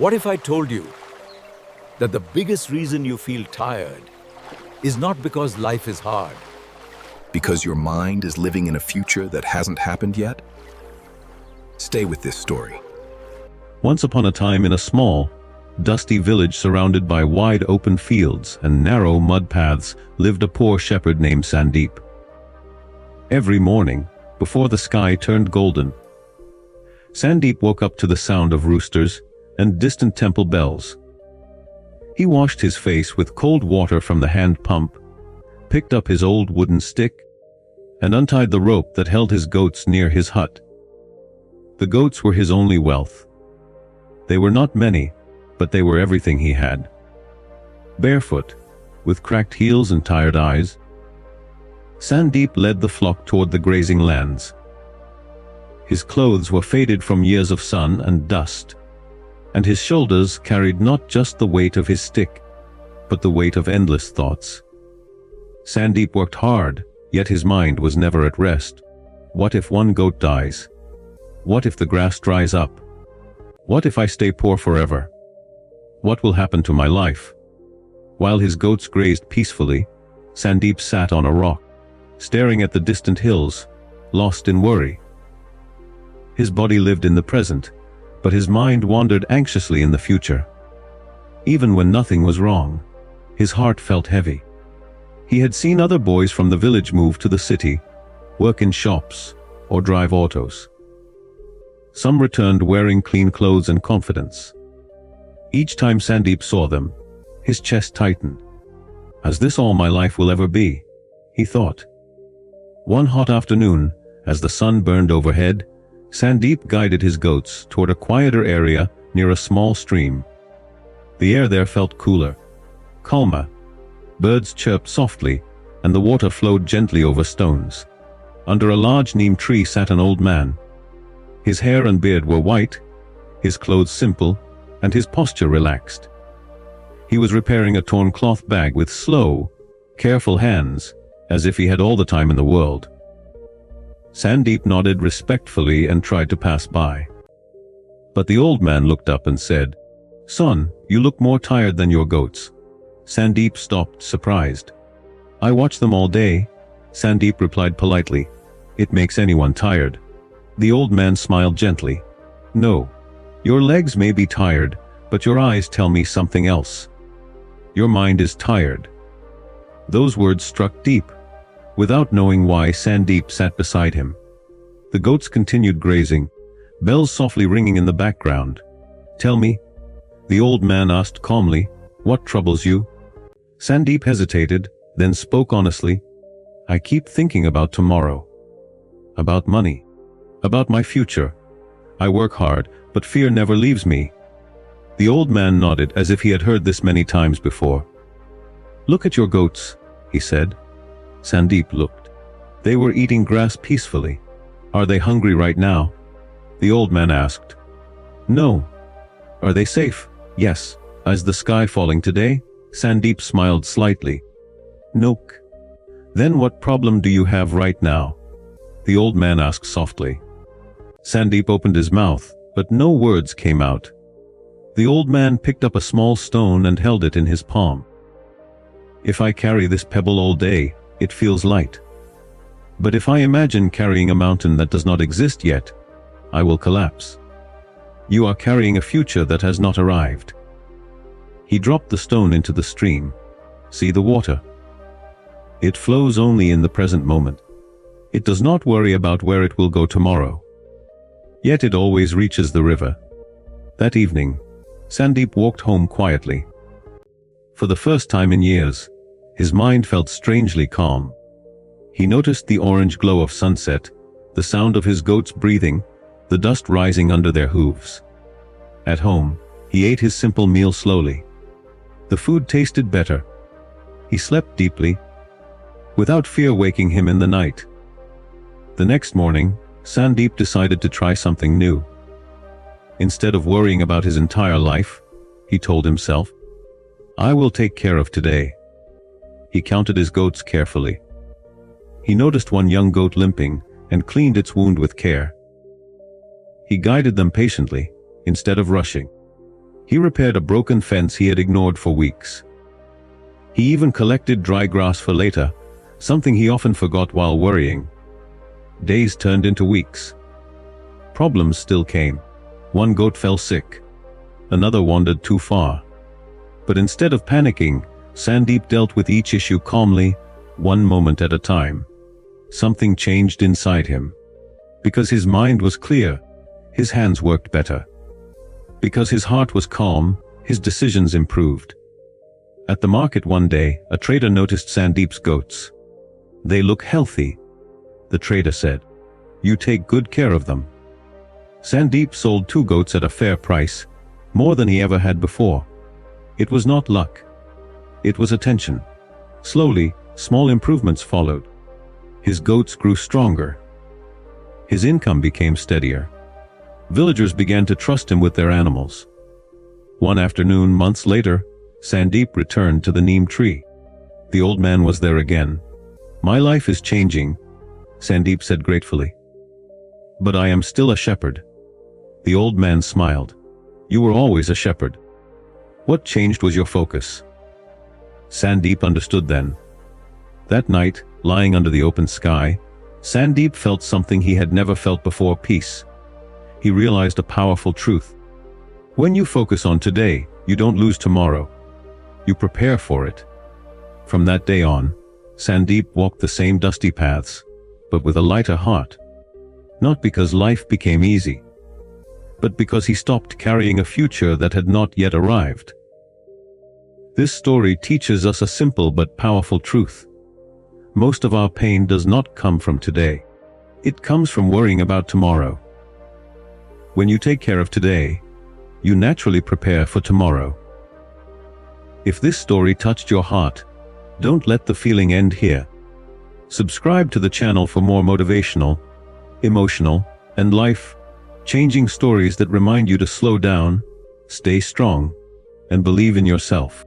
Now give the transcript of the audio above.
What if I told you that the biggest reason you feel tired is not because life is hard? Because your mind is living in a future that hasn't happened yet? Stay with this story. Once upon a time, in a small, dusty village surrounded by wide open fields and narrow mud paths, lived a poor shepherd named Sandeep. Every morning, before the sky turned golden, Sandeep woke up to the sound of roosters and distant temple bells. He washed his face with cold water from the hand pump, picked up his old wooden stick, and untied the rope that held his goats near his hut. The goats were his only wealth. They were not many, but they were everything he had. Barefoot, with cracked heels and tired eyes, Sandeep led the flock toward the grazing lands. His clothes were faded from years of sun and dust, and his shoulders carried not just the weight of his stick, but the weight of endless thoughts. Sandeep worked hard, yet his mind was never at rest. What if one goat dies? What if the grass dries up? What if I stay poor forever? What will happen to my life? While his goats grazed peacefully, Sandeep sat on a rock, staring at the distant hills, lost in worry. His body lived in the present, but his mind wandered anxiously in the future. Even when nothing was wrong, his heart felt heavy. He had seen other boys from the village move to the city, work in shops, or drive autos. Some returned wearing clean clothes and confidence. Each time Sandeep saw them, his chest tightened. "Is this all my life will ever be?" he thought. One hot afternoon, as the sun burned overhead, Sandeep guided his goats toward a quieter area near a small stream. The air there felt cooler, calmer. Birds chirped softly, and the water flowed gently over stones. Under a large neem tree sat an old man. His hair and beard were white, his clothes simple, and his posture relaxed. He was repairing a torn cloth bag with slow, careful hands, as if he had all the time in the world. Sandeep nodded respectfully and tried to pass by. But the old man looked up and said, "Son, you look more tired than your goats." Sandeep stopped, surprised. "I watch them all day," Sandeep replied politely. "It makes anyone tired." The old man smiled gently. "No, your legs may be tired, but your eyes tell me something else. Your mind is tired." Those words struck deep. Without knowing why, Sandeep sat beside him. The goats continued grazing, bells softly ringing in the background. "Tell me," the old man asked calmly, "what troubles you?" Sandeep hesitated, then spoke honestly. "I keep thinking about tomorrow. About money. About my future. I work hard, but fear never leaves me." The old man nodded as if he had heard this many times before. "Look at your goats," he said. Sandeep looked. They were eating grass peacefully. "Are they hungry right now?" the old man asked. "No." "Are they safe?" "Yes." "Is the sky falling today?" Sandeep smiled slightly. "Nope." "Then what problem do you have right now?" the old man asked softly. Sandeep opened his mouth, but no words came out. The old man picked up a small stone and held it in his palm. "If I carry this pebble all day, it feels light. But if I imagine carrying a mountain that does not exist yet, I will collapse. You are carrying a future that has not arrived." He dropped the stone into the stream. "See the water? It flows only in the present moment. It does not worry about where it will go tomorrow. Yet it always reaches the river." That evening, Sandeep walked home quietly. For the first time in years, his mind felt strangely calm. He noticed the orange glow of sunset, the sound of his goats breathing, the dust rising under their hooves. At home, he ate his simple meal slowly. The food tasted better. He slept deeply, without fear waking him in the night. The next morning, Sandeep decided to try something new. Instead of worrying about his entire life, he told himself, "I will take care of today." He counted his goats carefully. He noticed one young goat limping and cleaned its wound with care. He guided them patiently, instead of rushing. He repaired a broken fence he had ignored for weeks. He even collected dry grass for later, something he often forgot while worrying. Days turned into weeks. Problems still came. One goat fell sick. Another wandered too far. But instead of panicking, Sandeep dealt with each issue calmly, one moment at a time. Something changed inside him. Because his mind was clear, his hands worked better. Because his heart was calm, his decisions improved. At the market one day, a trader noticed Sandeep's goats. "They look healthy," the trader said. "You take good care of them." Sandeep sold 2 goats at a fair price, more than he ever had before. It was not luck. It was attention. Slowly, small improvements followed. His goats grew stronger. His income became steadier. Villagers began to trust him with their animals. One afternoon, months later, Sandeep returned to the neem tree. The old man was there again. "My life is changing," Sandeep said gratefully. "But I am still a shepherd." The old man smiled. "You were always a shepherd. What changed was your focus." Sandeep understood then. That night, lying under the open sky, Sandeep felt something he had never felt before: peace. He realized a powerful truth. When you focus on today, you don't lose tomorrow. You prepare for it. From that day on, Sandeep walked the same dusty paths, but with a lighter heart. Not because life became easy, but because he stopped carrying a future that had not yet arrived. This story teaches us a simple but powerful truth. Most of our pain does not come from today. It comes from worrying about tomorrow. When you take care of today, you naturally prepare for tomorrow. If this story touched your heart, don't let the feeling end here. Subscribe to the channel for more motivational, emotional, and life-changing stories that remind you to slow down, stay strong, and believe in yourself.